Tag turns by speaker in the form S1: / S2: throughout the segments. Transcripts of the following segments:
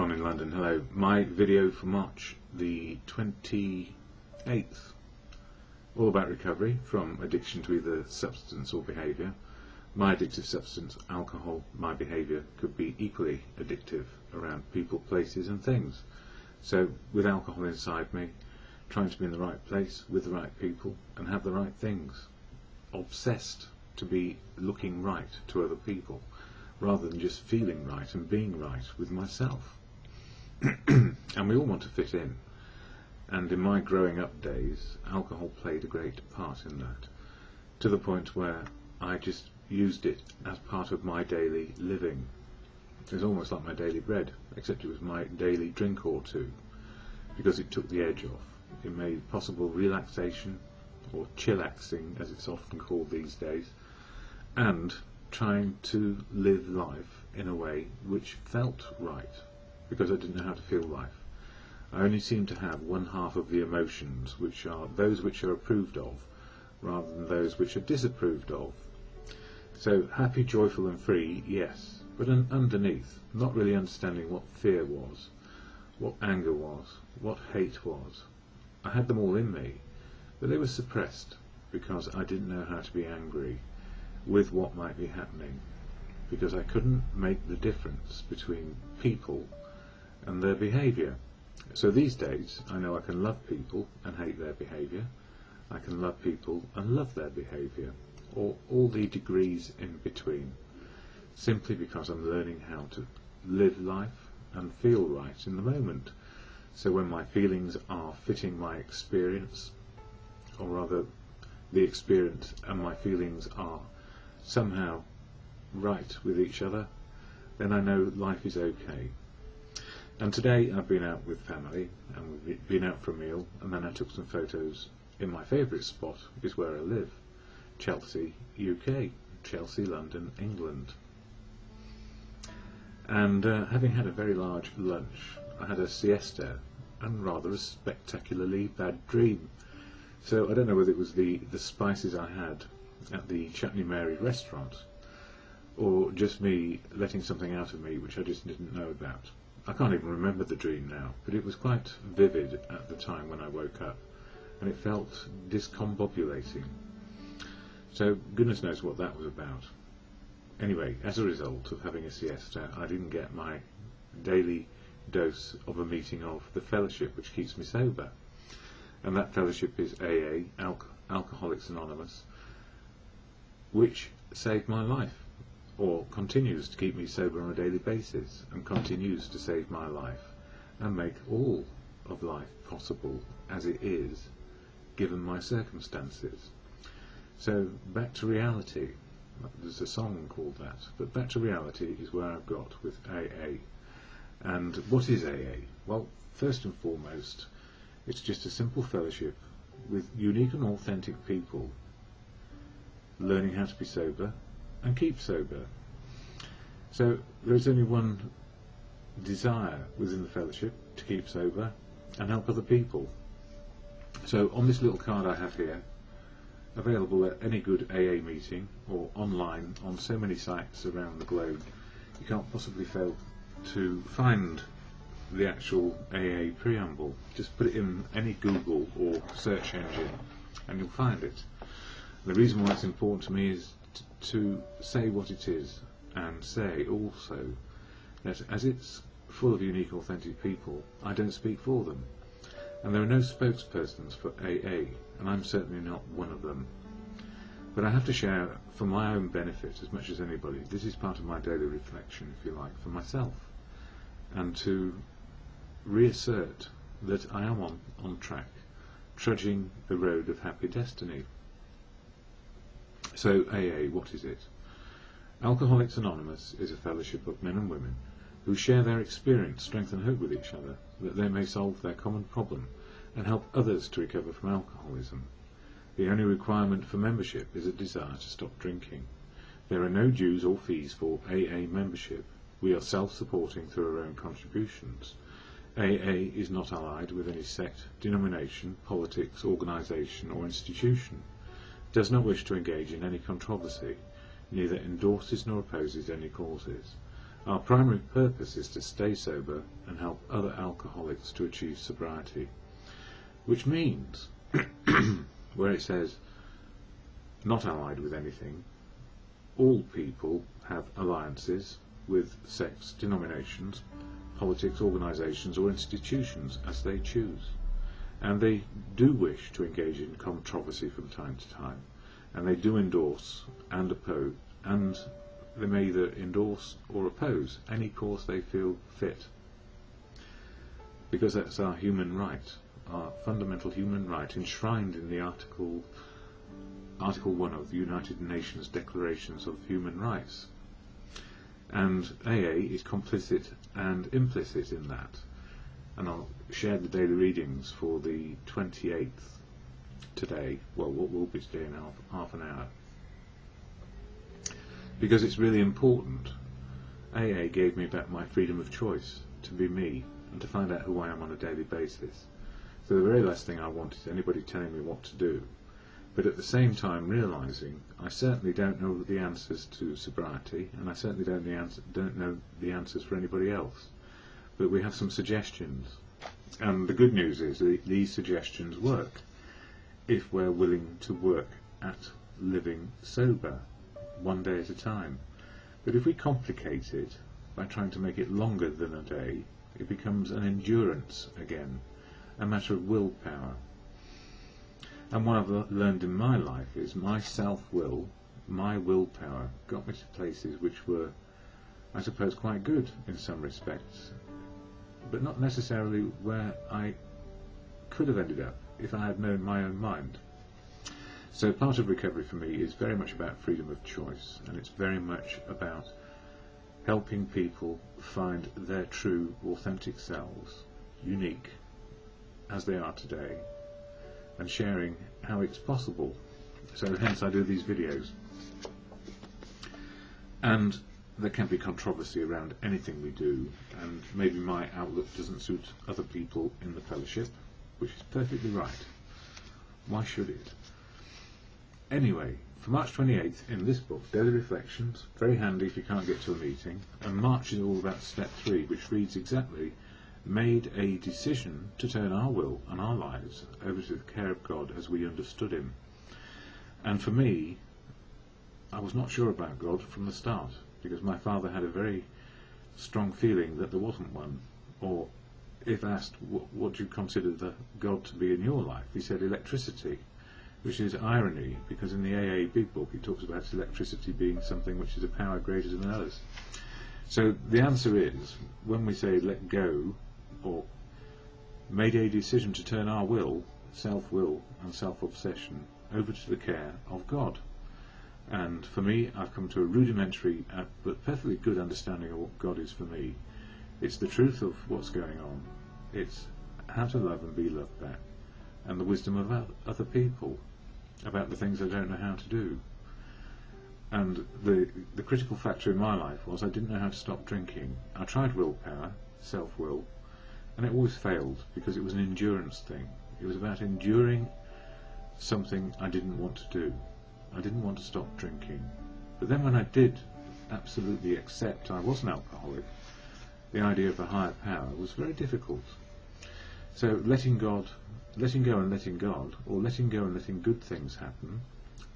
S1: Don in London. Hello. My video for March the 28th, all about recovery from addiction to either substance or behaviour. My addictive substance, alcohol, my behaviour could be equally addictive around people, places and things. So with alcohol inside me, trying to be in the right place with the right people and have the right things. Obsessed to be looking right to other people, rather than just feeling right and being right with myself. And we all want to fit in, and in my growing up days alcohol played a great part in that, to the point where I just used it as part of my daily living. It was almost like my daily bread, except it was my daily drink or two, because it took the edge off. It made possible relaxation, or chillaxing as it's often called these days, and trying to live life in a way which felt right, because I didn't know how to feel life. I only seemed to have one half of the emotions, which are those which are approved of, rather than those which are disapproved of. So happy, joyful and free, yes, but underneath, not really understanding what fear was, what anger was, what hate was. I had them all in me, but they were suppressed, because I didn't know how to be angry with what might be happening, because I couldn't make the difference between people and their behaviour. So these days I know I can love people and hate their behaviour, I can love people and love their behaviour, or all the degrees in between, simply because I'm learning how to live life and feel right in the moment. So when my feelings are fitting my experience, or rather the experience and my feelings are somehow right with each other, then I know life is okay. And today I've been out with family, and we've been out for a meal, and then I took some photos in my favourite spot, is where I live, Chelsea, UK, Chelsea, London, England. And having had a very large lunch, I had a siesta and rather a spectacularly bad dream. So I don't know whether it was the spices I had at the Chutney Mary restaurant, or just me letting something out of me which I just didn't know about. I can't even remember the dream now, but it was quite vivid at the time when I woke up, and it felt discombobulating. So goodness knows what that was about. Anyway, as a result of having a siesta, I didn't get my daily dose of a meeting of the fellowship which keeps me sober. And that fellowship is AA, Alcoholics Anonymous, which saved my life, or continues to keep me sober on a daily basis, and continues to save my life and make all of life possible as it is, given my circumstances. So back to reality. There's a song called that, but back to reality is where I've got with AA. And what is AA? Well, first and foremost, it's just a simple fellowship with unique and authentic people learning how to be sober and keep sober. So there is only one desire within the fellowship, to keep sober and help other people. So on this little card I have here, available at any good AA meeting or online on so many sites around the globe, you can't possibly fail to find the actual AA preamble. Just put it in any Google or search engine and you'll find it. The reason why it's important to me is to say what it is, and say also that as it's full of unique, authentic people, I don't speak for them. And there are no spokespersons for AA, and I'm certainly not one of them. But I have to share, for my own benefit as much as anybody, this is part of my daily reflection, if you like, for myself, and to reassert that I am on track, trudging the road of happy destiny. So AA, what is it? Alcoholics Anonymous is a fellowship of men and women who share their experience, strength and hope with each other, that they may solve their common problem and help others to recover from alcoholism. The only requirement for membership is a desire to stop drinking. There are no dues or fees for AA membership. We are self-supporting through our own contributions. AA is not allied with any sect, denomination, politics, organisation or institution, does not wish to engage in any controversy, neither endorses nor opposes any causes. Our primary purpose is to stay sober and help other alcoholics to achieve sobriety, which means, where it says not allied with anything, all people have alliances with sects, denominations, politics, organisations or institutions as they choose, and they do wish to engage in controversy from time to time, and they do endorse and oppose, and they may either endorse or oppose any cause they feel fit, because that's our human right, our fundamental human right enshrined in the Article 1 of the United Nations Declarations of Human Rights. And AA is complicit and implicit in that. And I'll share the daily readings for the 28th today, well, what will be today in half an hour. Because it's really important. AA gave me back my freedom of choice to be me and to find out who I am on a daily basis. So the very last thing I want is anybody telling me what to do, but at the same time realising I certainly don't know the answers to sobriety, and I certainly don't know the answers for anybody else, but we have some suggestions, and the good news is that these suggestions work if we're willing to work at living sober, one day at a time. But if we complicate it by trying to make it longer than a day, it becomes an endurance again, a matter of willpower. And what I've learned in my life is my self-will, my willpower, got me to places which were, I suppose, quite good in some respects, but not necessarily where I could have ended up if I had known my own mind. So part of recovery for me is very much about freedom of choice, and it's very much about helping people find their true, authentic selves, unique as they are today, and sharing how it's possible. So hence I do these videos. And there can be controversy around anything we do, and maybe my outlook doesn't suit other people in the fellowship, which is perfectly right. Why should it? Anyway, for March 28th, in this book, Daily Reflections, very handy if you can't get to a meeting, and March is all about step 3, which reads exactly, made a decision to turn our will and our lives over to the care of God as we understood him. And for me, I was not sure about God from the start, because my father had a very strong feeling that there wasn't one, or if asked, what do you consider the God to be in your life, he said electricity, which is irony, because in the AA Big Book it talks about electricity being something which is a power greater than others. So the answer is, when we say let go, or made a decision to turn our will, self-will and self-obsession, over to the care of God. And for me, I've come to a rudimentary but perfectly good understanding of what God is for me. It's the truth of what's going on. It's how to love and be loved back, and the wisdom of other people about the things I don't know how to do. And the critical factor in my life was I didn't know how to stop drinking. I tried willpower, self-will, and it always failed, because it was an endurance thing. It was about enduring something I didn't want to do. I didn't want to stop drinking. But then when I did absolutely accept I was an alcoholic, the idea of a higher power was very difficult. So letting go and letting God, or letting go and letting good things happen,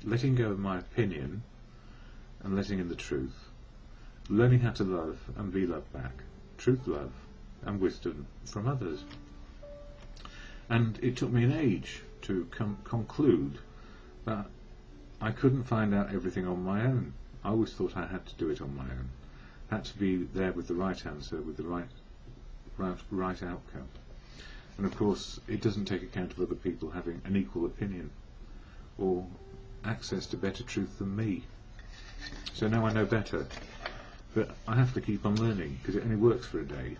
S1: letting go of my opinion and letting in the truth, learning how to love and be loved back, truth, love and wisdom from others. And it took me an age to conclude that I couldn't find out everything on my own. I always thought I had to do it on my own. I had to be there with the right answer, with the right outcome. And of course, it doesn't take account of other people having an equal opinion or access to better truth than me. So now I know better, but I have to keep on learning, because it only works for a day.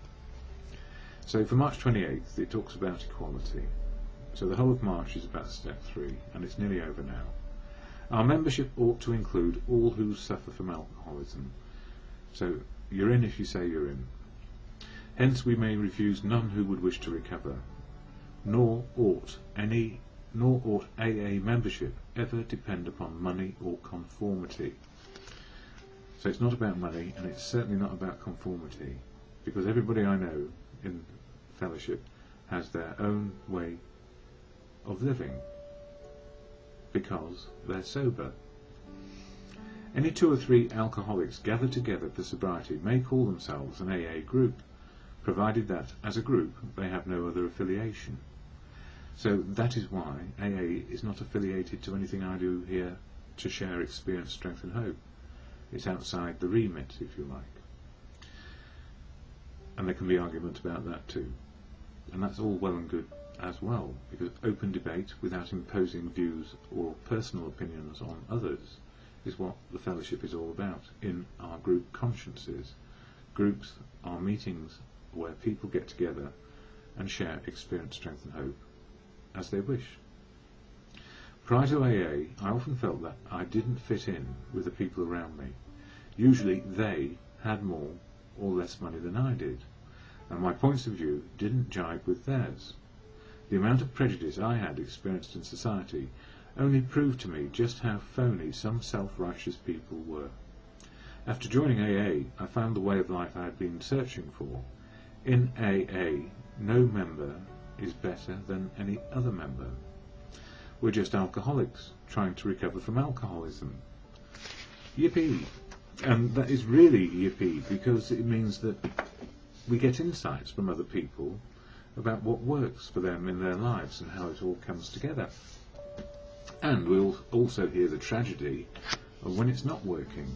S1: So for March 28th, it talks about equality. So the whole of March is about step 3, and it's nearly over now. Our membership ought to include all who suffer from alcoholism. So you're in if you say you're in. Hence we may refuse none who would wish to recover, nor ought AA membership ever depend upon money or conformity. So it's not about money, and it's certainly not about conformity, because everybody I know in fellowship has their own way of living, because they're sober. Any 2 or 3 alcoholics gathered together for sobriety may call themselves an AA group, provided that, as a group, they have no other affiliation. So that is why AA is not affiliated to anything I do here to share experience, strength and hope. It's outside the remit, if you like. And there can be argument about that too. And that's all well and good as well, because open debate without imposing views or personal opinions on others is what the fellowship is all about in our group consciences. Groups are meetings where people get together and share experience, strength and hope as they wish. Prior to AA, I often felt that I didn't fit in with the people around me. Usually they had more or less money than I did, and my points of view didn't jibe with theirs. The amount of prejudice I had experienced in society only proved to me just how phony some self-righteous people were. After joining AA, I found the way of life I had been searching for. In AA, no member is better than any other member. We're just alcoholics trying to recover from alcoholism. Yippee! And that is really yippee, because it means that we get insights from other people about what works for them in their lives and how it all comes together. And we'll also hear the tragedy of when it's not working,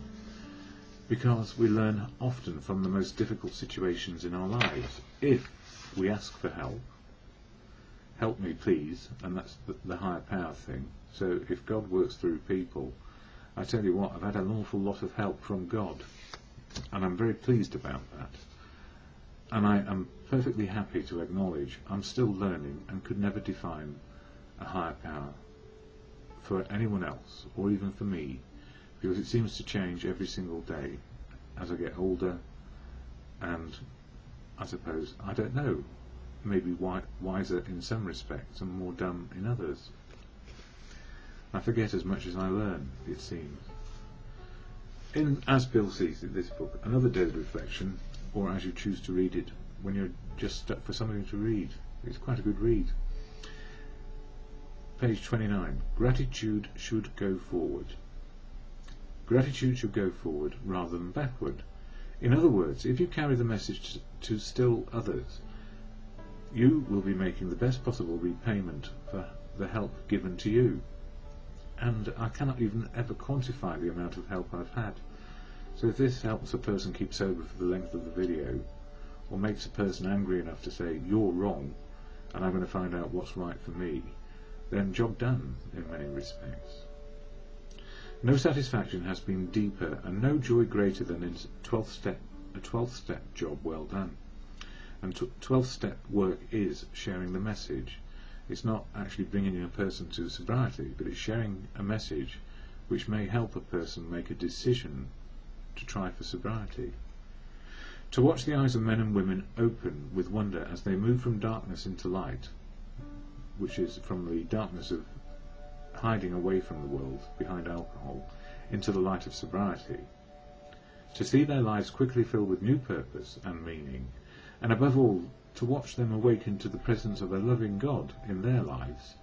S1: because we learn often from the most difficult situations in our lives. If we ask for help, help me please, and that's the higher power thing. So if God works through people, I tell you what, I've had an awful lot of help from God, and I'm very pleased about that. And I am perfectly happy to acknowledge I'm still learning and could never define a higher power for anyone else, or even for me, because it seems to change every single day as I get older, and I suppose, I don't know, maybe wiser in some respects and more dumb in others. I forget as much as I learn, it seems. As Bill sees it, this book, another daily reflection, or as you choose to read it, when you're just stuck for something to read. It's quite a good read. Page 29. Gratitude should go forward. Gratitude should go forward rather than backward. In other words, if you carry the message to still others, you will be making the best possible repayment for the help given to you. And I cannot even ever quantify the amount of help I've had. So if this helps a person keep sober for the length of the video, or makes a person angry enough to say, you're wrong, and I'm going to find out what's right for me, then job done in many respects. No satisfaction has been deeper, and no joy greater than in a 12th step job well done. And 12th step work is sharing the message. It's not actually bringing a person to sobriety, but it's sharing a message which may help a person make a decision to try for sobriety. To watch the eyes of men and women open with wonder as they move from darkness into light, which is from the darkness of hiding away from the world behind alcohol, into the light of sobriety. To see their lives quickly filled with new purpose and meaning, and above all, to watch them awaken to the presence of a loving God in their lives,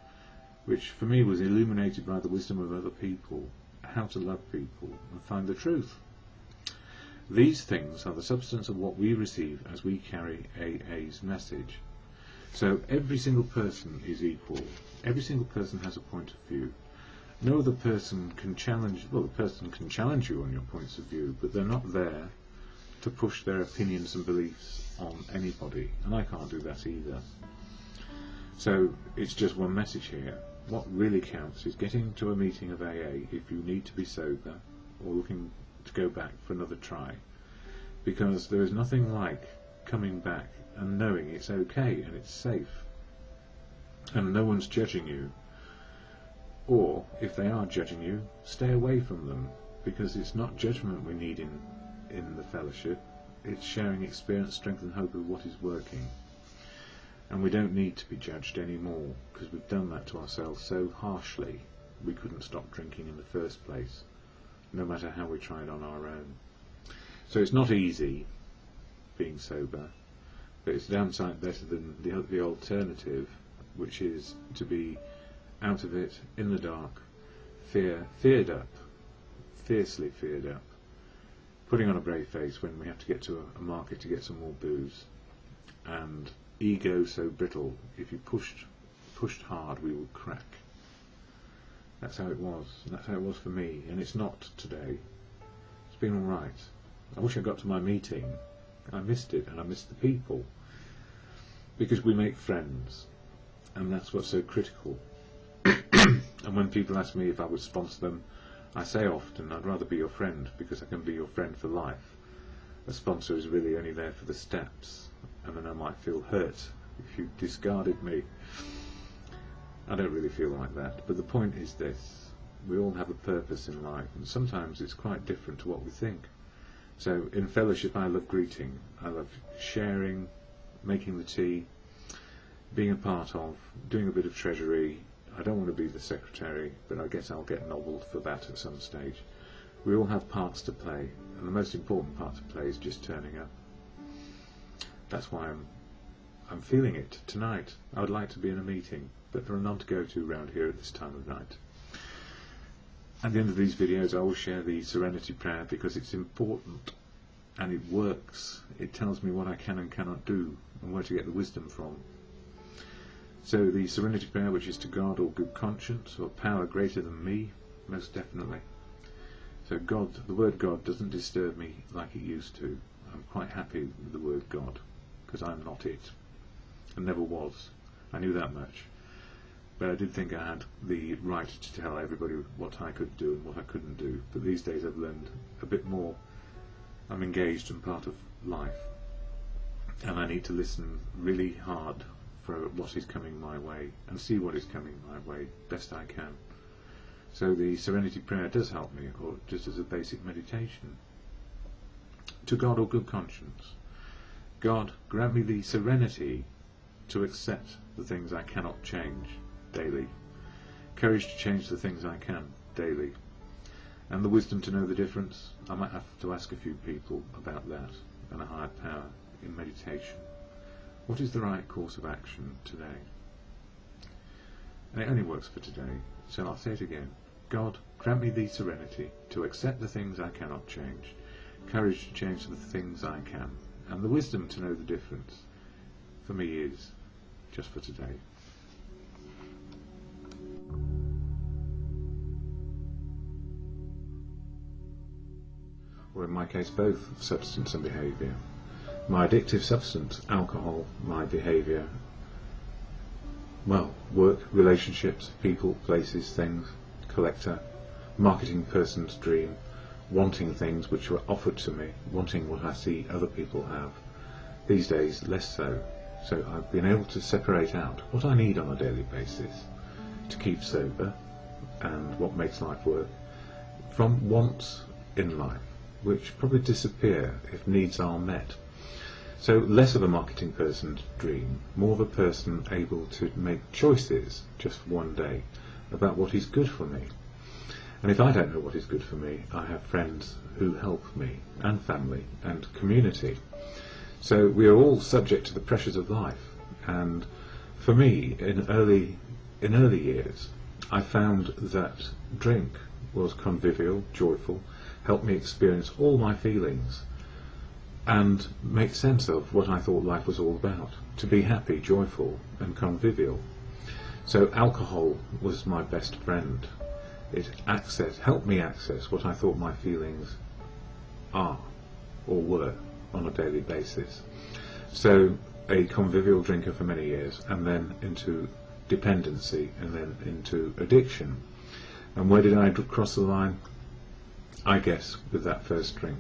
S1: which for me was illuminated by the wisdom of other people, how to love people and find the truth. These things are the substance of what we receive as we carry AA's message. So every single person is equal. Every single person has a point of view. No other person can challenge, well, the person can challenge you on your points of view, but they're not there to push their opinions and beliefs on anybody, and I can't do that either. So it's just one message here. What really counts is getting to a meeting of AA if you need to be sober or looking to go back for another try, because there is nothing like coming back and knowing it's okay and it's safe and no one's judging you, or if they are judging you, stay away from them, because it's not judgment we need in the fellowship, it's sharing experience, strength and hope of what is working. And we don't need to be judged anymore, because we've done that to ourselves so harshly we couldn't stop drinking in the first place, no matter how we tried on our own. So it's not easy being sober, but it's damn sight better than the alternative, which is to be out of it, in the dark, feared up, fiercely feared up, putting on a brave face when we have to get to a market to get some more booze, and ego so brittle, if you pushed hard we will crack. That's how it was, and that's how it was for me, and it's not today. It's been alright. I wish I got to my meeting. I missed it, and I missed the people, because we make friends, and that's what's so critical. And when people ask me if I would sponsor them, I say often I'd rather be your friend, because I can be your friend for life. A sponsor is really only there for the steps, and then I might feel hurt if you discarded me. I don't really feel like that, but the point is this: we all have a purpose in life, and sometimes it's quite different to what we think. So in fellowship I love greeting, I love sharing, making the tea, being a part of, doing a bit of treasury. I don't want to be the secretary, but I guess I'll get nobbled for that at some stage. We all have parts to play, and the most important part to play is just turning up. That's why I'm feeling it tonight. I would like to be in a meeting, but there are none to go to round here at this time of night. At the end of these videos I will share the Serenity Prayer, because it's important and it works. It tells me what I can and cannot do and where to get the wisdom from. So the Serenity Prayer, which is to God or good conscience or power greater than me, most definitely. So God, the word God doesn't disturb me like it used to. I'm quite happy with the word God, because I'm not it, and never was. I knew that much. But I did think I had the right to tell everybody what I could do and what I couldn't do. But these days I've learned a bit more. I'm engaged and part of life, and I need to listen really hard for what is coming my way and see what is coming my way best I can. So the Serenity Prayer does help me, or just as a basic meditation. To God or good conscience. God, grant me the serenity to accept the things I cannot change daily, courage to change the things I can daily, and the wisdom to know the difference. I might have to ask a few people about that, and a higher power in meditation. What is the right course of action today? And it only works for today, so I'll say it again. God, grant me the serenity to accept the things I cannot change, courage to change the things I can, and the wisdom to know the difference. For me is just for today. Or in my case both, substance and behaviour. My addictive substance, alcohol, my behaviour, well, work, relationships, people, places, things, collector, marketing person's dream, wanting things which were offered to me, wanting what I see other people have. These days less so. So I've been able to separate out what I need on a daily basis to keep sober and what makes life work from wants in life, which probably disappear if needs are met. So less of a marketing person's dream, more of a person able to make choices just for one day about what is good for me. And if I don't know what is good for me, I have friends who help me, and family, and community. So we are all subject to the pressures of life, and for me, in early years, I found that drink was convivial, joyful, helped me experience all my feelings, and make sense of what I thought life was all about, to be happy, joyful, and convivial. So alcohol was my best friend. It helped me access what I thought my feelings are, or were, on a daily basis. So a convivial drinker for many years, and then into dependency, and then into addiction. And where did I cross the line? I guess with that first drink,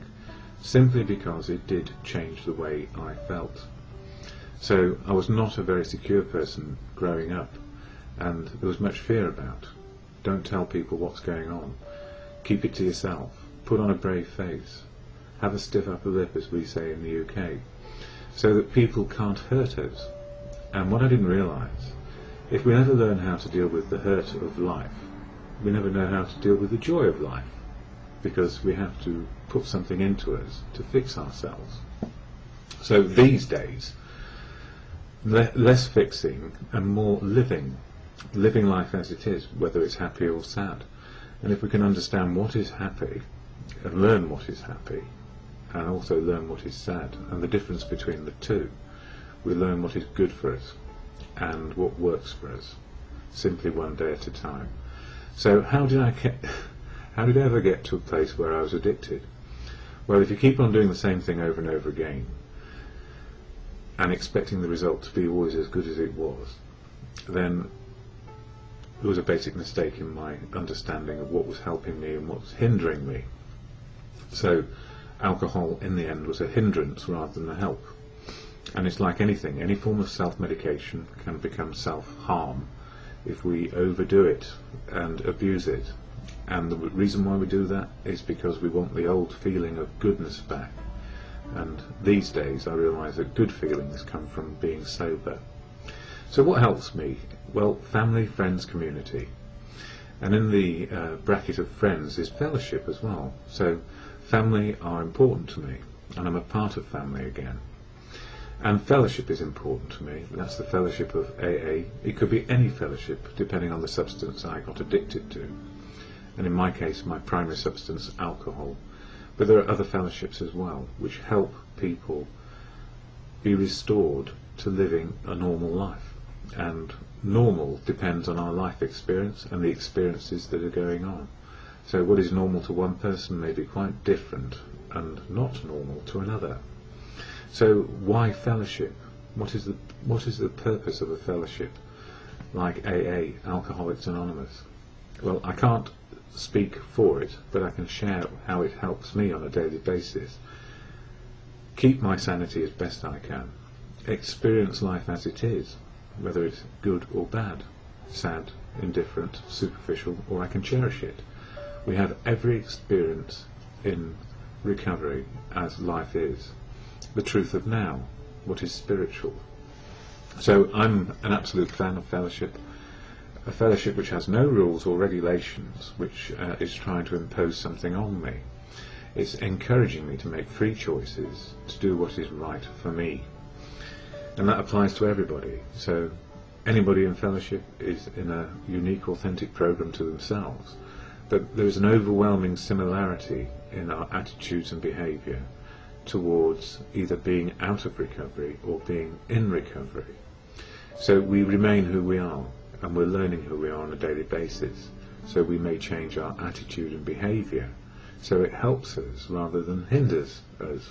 S1: simply because it did change the way I felt. So I was not a very secure person growing up, and there was much fear about. Don't tell people what's going on. Keep it to yourself. Put on a brave face. Have a stiff upper lip, as we say in the UK, so that people can't hurt us. And what I didn't realise, if we never learn how to deal with the hurt of life, we never know how to deal with the joy of life. because we have to put something into us to fix ourselves. So these days, less fixing and more living life as it is, whether it's happy or sad. And if we can understand what is happy and learn what is happy, and also learn what is sad, and the difference between the two, we learn what is good for us and what works for us, simply one day at a time. So how did I ever get to a place where I was addicted? Well, if you keep on doing the same thing over and over again and expecting the result to be always as good as it was, then there was a basic mistake in my understanding of what was helping me and what was hindering me. So alcohol in the end was a hindrance rather than a help. And it's like anything, any form of self-medication can become self-harm if we overdo it and abuse it. And the reason why we do that is because we want the old feeling of goodness back. And these days I realise that good feelings come from being sober. So what helps me? Well, family, friends, community. And in the bracket of friends is fellowship as well. So family are important to me, and I'm a part of family again. And fellowship is important to me. That's the fellowship of AA. It could be any fellowship, depending on the substance I got addicted to. And in my case, my primary substance, alcohol. But there are other fellowships as well, which help people be restored to living a normal life. And normal depends on our life experience and the experiences that are going on. So what is normal to one person may be quite different and not normal to another. So why fellowship? What is the purpose of a fellowship like AA, Alcoholics Anonymous? Well, I can't speak for it, but I can share how it helps me on a daily basis. Keep my sanity as best I can. Experience life as it is, whether it's good or bad, sad, indifferent, superficial, or I can cherish it. We have every experience in recovery as life is. The truth of now, what is spiritual. So I'm an absolute fan of fellowship, a fellowship which has no rules or regulations, which is trying to impose something on me. It's encouraging me to make free choices, to do what is right for me. And that applies to everybody. So anybody in fellowship is in a unique, authentic program to themselves. But there is an overwhelming similarity in our attitudes and behaviour towards either being out of recovery or being in recovery. So we remain who we are, and we're learning who we are on a daily basis. So we may change our attitude and behaviour, so it helps us rather than hinders us.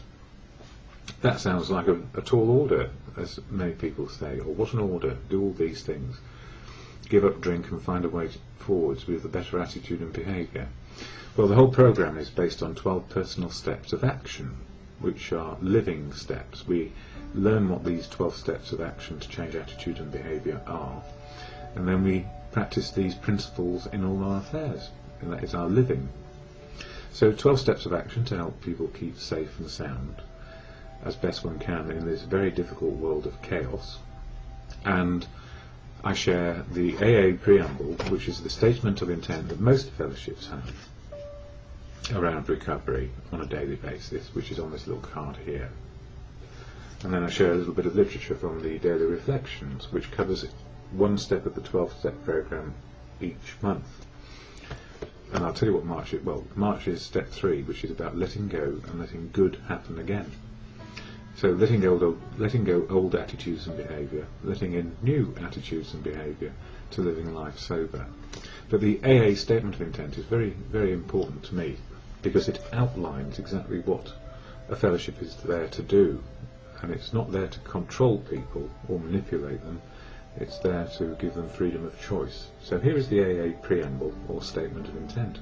S1: That sounds like a tall order, as many people say, or what an order, do all these things. Give up drink and find a way forwards with a better attitude and behaviour. Well, the whole programme is based on 12 personal steps of action, which are living steps. We learn what these 12 steps of action to change attitude and behaviour are, and then we practice these principles in all our affairs, and that is our living. So 12 steps of action to help people keep safe and sound as best one can in this very difficult world of chaos. And I share the AA preamble, which is the statement of intent that most fellowships have around recovery on a daily basis, which is on this little card here. And then I share a little bit of literature from the Daily Reflections, which covers one step of the 12-step program each month. And I'll tell you what March is. Well, March is step 3, which is about letting go and letting good happen again. So letting go old attitudes and behaviour, letting in new attitudes and behaviour to living life sober. But the AA statement of intent is very, very important to me, because it outlines exactly what a fellowship is there to do. And it's not there to control people or manipulate them, it's there to give them freedom of choice. So here is the AA preamble, or statement of intent.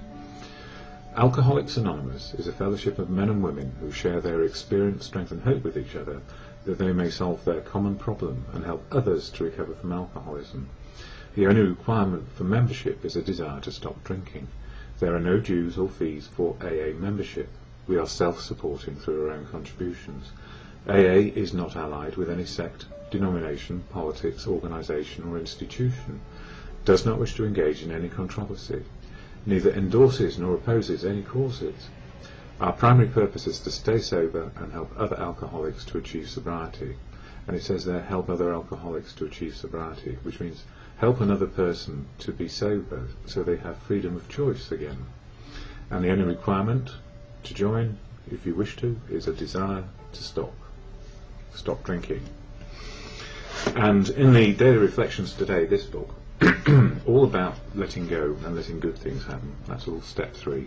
S1: Alcoholics Anonymous is a fellowship of men and women who share their experience, strength and hope with each other, that they may solve their common problem and help others to recover from alcoholism. The only requirement for membership is a desire to stop drinking. There are no dues or fees for AA membership. We are self-supporting through our own contributions. AA is not allied with any sect, denomination, politics, organisation or institution. Does not wish to engage in any controversy. neither endorses nor opposes any courses. Our primary purpose is to stay sober and help other alcoholics to achieve sobriety. And it says there, help other alcoholics to achieve sobriety, which means help another person to be sober so they have freedom of choice again. And the only requirement to join, if you wish to, is a desire to stop drinking. And in the Daily Reflections today, this book, all about letting go and letting good things happen. That's all step 3.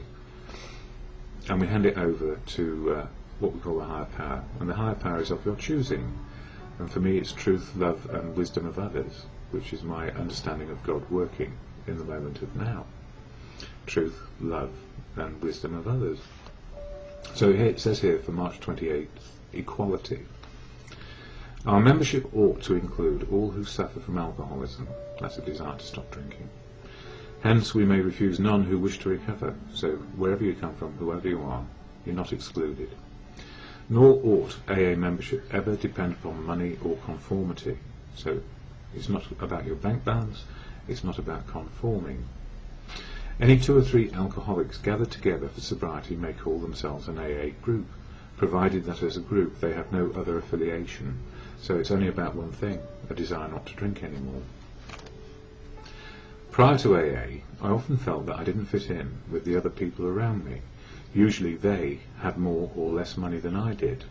S1: And we hand it over to what we call the higher power. And the higher power is of your choosing. And for me it's truth, love and wisdom of others, which is my understanding of God working in the moment of now. Truth, love and wisdom of others. So here it says here for March 28th, equality. Our membership ought to include all who suffer from alcoholism, that's a desire to stop drinking. Hence we may refuse none who wish to recover, so wherever you come from, whoever you are, you're not excluded. Nor ought AA membership ever depend upon money or conformity, so it's not about your bank balance, it's not about conforming. Any 2 or 3 alcoholics gathered together for sobriety may call themselves an AA group, provided that as a group they have no other affiliation, so it's only about one thing, a desire not to drink anymore. Prior to AA, I often felt that I didn't fit in with the other people around me. Usually they had more or less money than I did,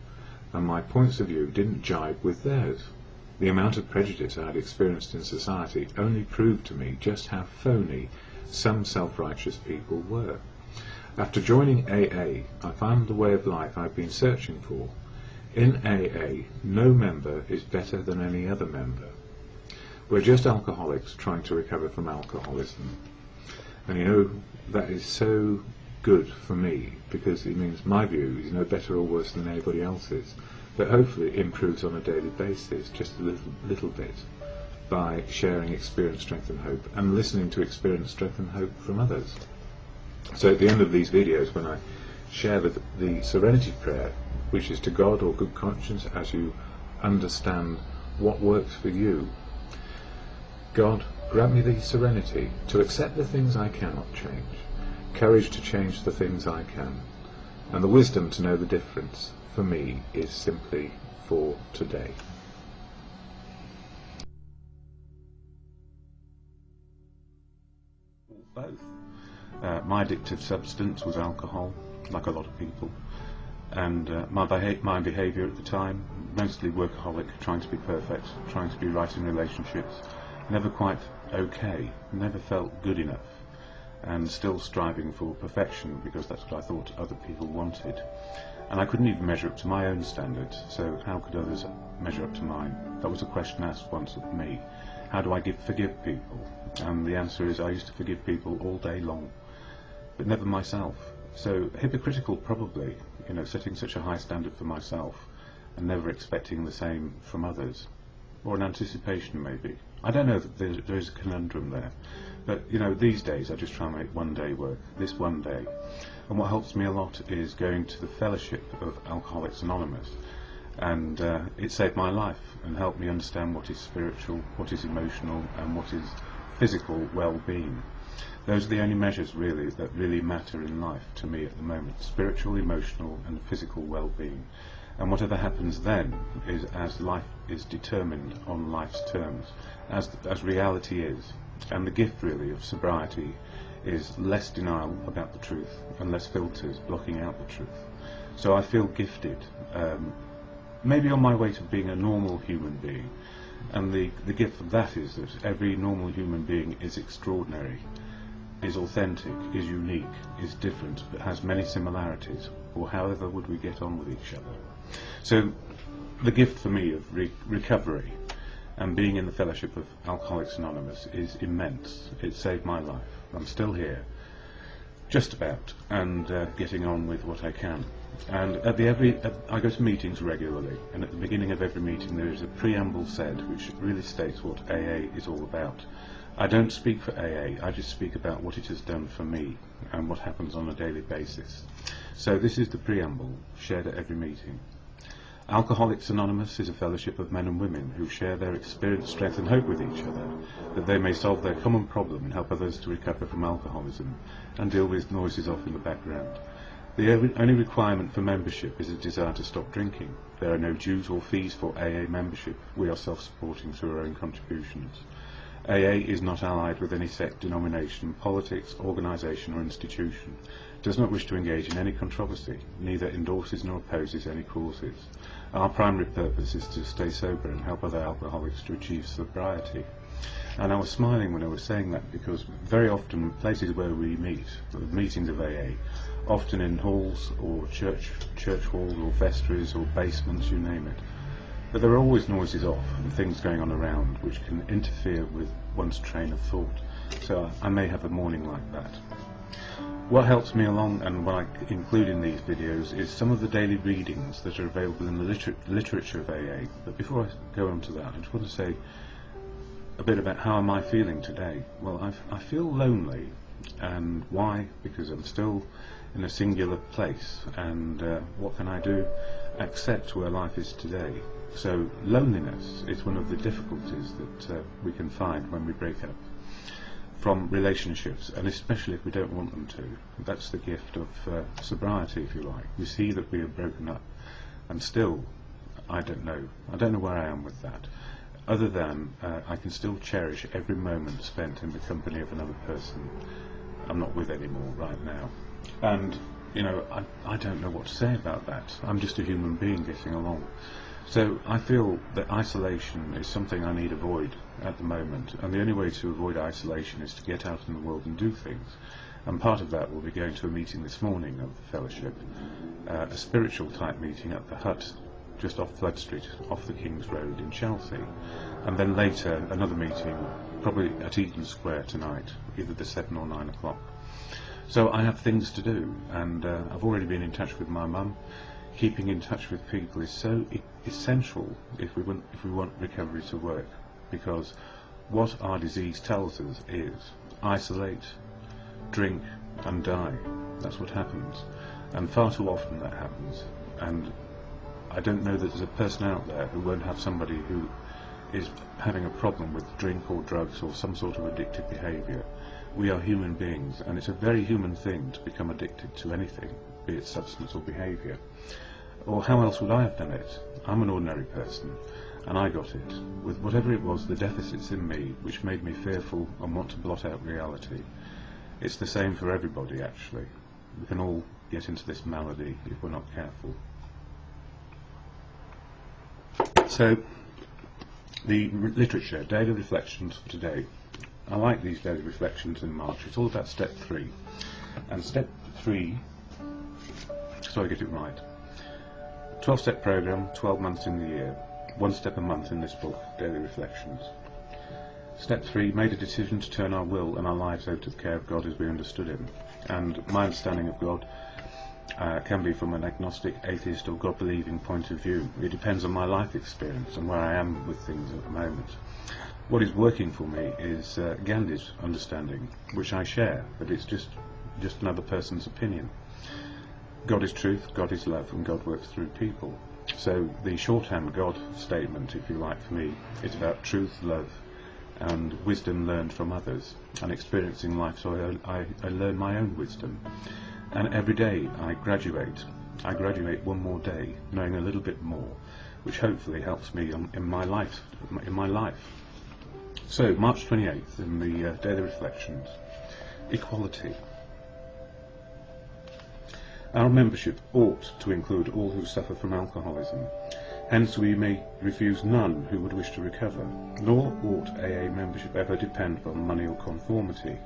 S1: and my points of view didn't jibe with theirs. The amount of prejudice I had experienced in society only proved to me just how phony some self-righteous people were. After joining AA, I found the way of life I've been searching for. In AA, no member is better than any other member. We're just alcoholics trying to recover from alcoholism. And you know, that is so good for me, because it means my view is no better or worse than anybody else's, but hopefully it improves on a daily basis, just a little bit, by sharing experience, strength and hope, and listening to experience, strength and hope from others. So at the end of these videos, when I share the Serenity Prayer, which is to God or good conscience as you understand what works for you, God, grant me the serenity to accept the things I cannot change, courage to change the things I can, and the wisdom to know the difference for me is simply for today.
S2: Both. My addictive substance was alcohol, like a lot of people, and my behaviour at the time, mostly workaholic, trying to be perfect, trying to be right in relationships, never quite okay, never felt good enough, and still striving for perfection because that's what I thought other people wanted. And I couldn't even measure up to my own standards, so how could others measure up to mine? That was a question asked once of me. How do I forgive people? And the answer is I used to forgive people all day long, but never myself. So hypocritical probably, you know, setting such a high standard for myself and never expecting the same from others. Or an anticipation maybe. I don't know, that there is a conundrum there. But, you know, these days I just try and make one day work, this one day. And what helps me a lot is going to the fellowship of Alcoholics Anonymous. And it saved my life and helped me understand what is spiritual, what is emotional, and what is physical well-being. Those are the only measures really that really matter in life to me at the moment. Spiritual, emotional and physical well-being. And whatever happens then is as life is determined on life's terms, as reality is. And the gift really of sobriety is less denial about the truth and less filters blocking out the truth. So I feel gifted, maybe on my way to being a normal human being. And the gift of that is that every normal human being is extraordinary, is authentic, is unique, is different, but has many similarities, or however would we get on with each other. So the gift for me of recovery and being in the fellowship of Alcoholics Anonymous is immense. It saved my life. I'm still here, just about, and getting on with what I can. And I go to meetings regularly, and at the beginning of every meeting there is a preamble said which really states what AA is all about. I don't speak for AA, I just speak about what it has done for me and what happens on a daily basis. So this is the preamble shared at every meeting. Alcoholics Anonymous is a fellowship of men and women who share their experience, strength and hope with each other, that they may solve their common problem and help others to recover from alcoholism and deal with noises off in the background. The only requirement for membership is a desire to stop drinking. There are no dues or fees for AA membership. We are self-supporting through our own contributions. AA is not allied with any sect, denomination, politics, organisation or institution, does not wish to engage in any controversy, neither endorses nor opposes any causes. Our primary purpose is to stay sober and help other alcoholics to achieve sobriety. And I was smiling when I was saying that, because very often places where we meet, the meetings of AA, often in halls or church halls or vestries or basements, you name it, but there are always noises off and things going on around which can interfere with one's train of thought. So I may have a morning like that. What helps me along, and what I include in these videos, is some of the daily readings that are available in the literature of AA. But before I go on to that, I just want to say a bit about how am I feeling today. Well, I feel lonely. And why? Because I'm still in a singular place, and what can I do? Accept where life is today. So loneliness is one of the difficulties that we can find when we break up from relationships, and especially if we don't want them to. That's the gift of sobriety, if you like. We see that we have broken up, and still I don't know where I am with that, other than I can still cherish every moment spent in the company of another person I'm not with anymore right now. And you know, I don't know what to say about that. I'm just a human being getting along. So I feel that isolation is something I need to avoid at the moment, and the only way to avoid isolation is to get out in the world and do things. And part of that will be going to a meeting this morning of the fellowship, a spiritual type meeting at the hut just off Flood Street, off the King's Road in Chelsea, and then later another meeting probably at Eaton Square tonight, either the 7 or 9 o'clock. So I have things to do, and I've already been in touch with my mum. Keeping in touch with people is so essential if we want recovery to work, because what our disease tells us is isolate, drink and die. That's what happens, and far too often that happens. And I don't know that there's a person out there who won't have somebody who is having a problem with drink or drugs or some sort of addictive behaviour. We are human beings, and it's a very human thing to become addicted to anything, be it substance or behaviour. Or how else would I have done it? I'm an ordinary person, and I got it, with whatever it was, the deficits in me, which made me fearful and want to blot out reality. It's the same for everybody, actually. We can all get into this malady if we're not careful. So, the literature, daily reflections for today. I like these daily reflections in March. It's all about step 3. And step 3, so I get it right, 12-step program, 12 months in the year, 1 step a month in this book, Daily Reflections. Step 3, made a decision to turn our will and our lives over to the care of God as we understood him. And my understanding of God can be from an agnostic, atheist or God-believing point of view. It depends on my life experience and where I am with things at the moment. What is working for me is Gandhi's understanding, which I share, but it's just another person's opinion. God is truth, God is love, and God works through people. So the shorthand God statement, if you like, for me, is about truth, love, and wisdom learned from others, and experiencing life, so I learn my own wisdom. And every day I graduate one more day, knowing a little bit more, which hopefully helps me in my life. So, March 28th, in the Daily Reflections, equality. Our membership ought to include all who suffer from alcoholism. Hence we may refuse none who would wish to recover, nor ought AA membership ever depend upon money or conformity.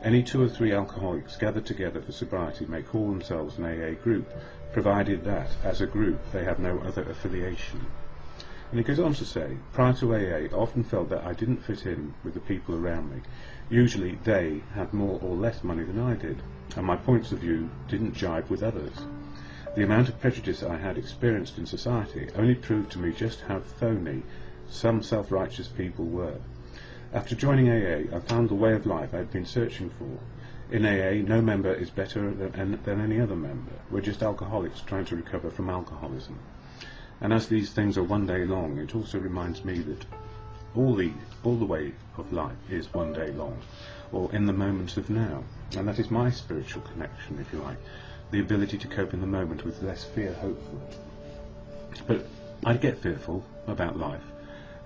S2: Any 2 or 3 alcoholics gathered together for sobriety may call themselves an AA group, provided that, as a group, they have no other affiliation. And he goes on to say, prior to AA, I often felt that I didn't fit in with the people around me. Usually they had more or less money than I did, and my points of view didn't jibe with others. The amount of prejudice I had experienced in society only proved to me just how phony some self-righteous people were. After joining AA, I found the way of life I had been searching for. In AA, no member is better than any other member. We're just alcoholics trying to recover from alcoholism. And as these things are one day long, it also reminds me that all the way of life is one day long, or in the moment of now. And that is my spiritual connection, if you like, the ability to cope in the moment with less fear, hopefully. But I get fearful about life,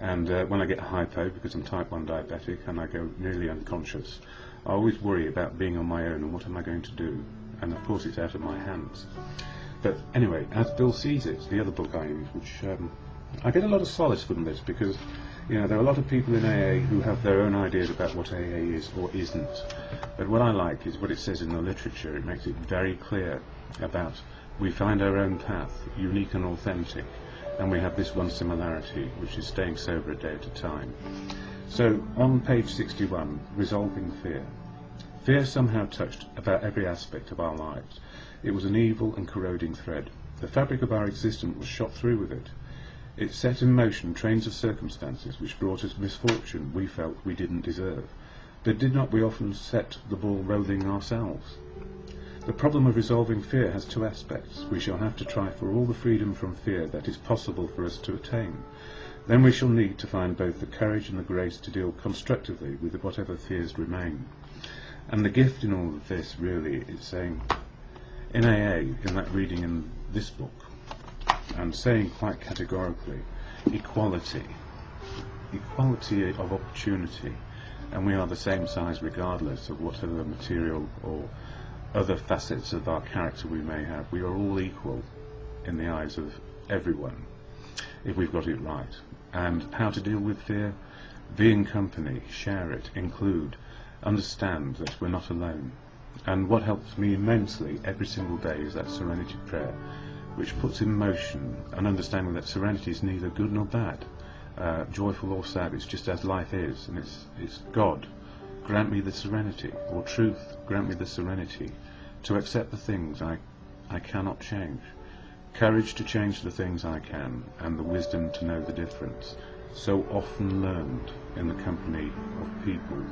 S2: and when I get hypo, because I'm type 1 diabetic and I go nearly unconscious, I always worry about being on my own and what am I going to do, and of course it's out of my hands. But anyway, As Bill Sees It, the other book I use, which I get a lot of solace from this, because there are a lot of people in AA who have their own ideas about what AA is or isn't. But what I like is what it says in the literature. It makes it very clear about we find our own path, unique and authentic, and we have this one similarity, which is staying sober a day at a time. So, on page 61, Resolving Fear. Fear somehow touched about every aspect of our lives. It was an evil and corroding thread. The fabric of our existence was shot through with it. It set in motion trains of circumstances which brought us misfortune we felt we didn't deserve. But did not we often set the ball rolling ourselves? The problem of resolving fear has two aspects. We shall have to try for all the freedom from fear that is possible for us to attain. Then we shall need to find both the courage and the grace to deal constructively with whatever fears remain. And the gift in all of this really is saying, in AA, in that reading in this book, and saying quite categorically, equality of opportunity, and we are the same size regardless of whatever material or other facets of our character we may have. We are all equal in the eyes of everyone, if we've got it right. And how to deal with fear? Be in company, share it, include, understand that we're not alone. And what helps me immensely every single day is that serenity prayer, which puts in motion an understanding that serenity is neither good nor bad, joyful or sad. It's just as life is, and it's God, grant me the serenity, or truth, grant me the serenity to accept the things I cannot change, courage to change the things I can, and the wisdom to know the difference, so often learned in the company of people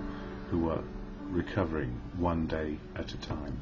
S2: who are recovering one day at a time.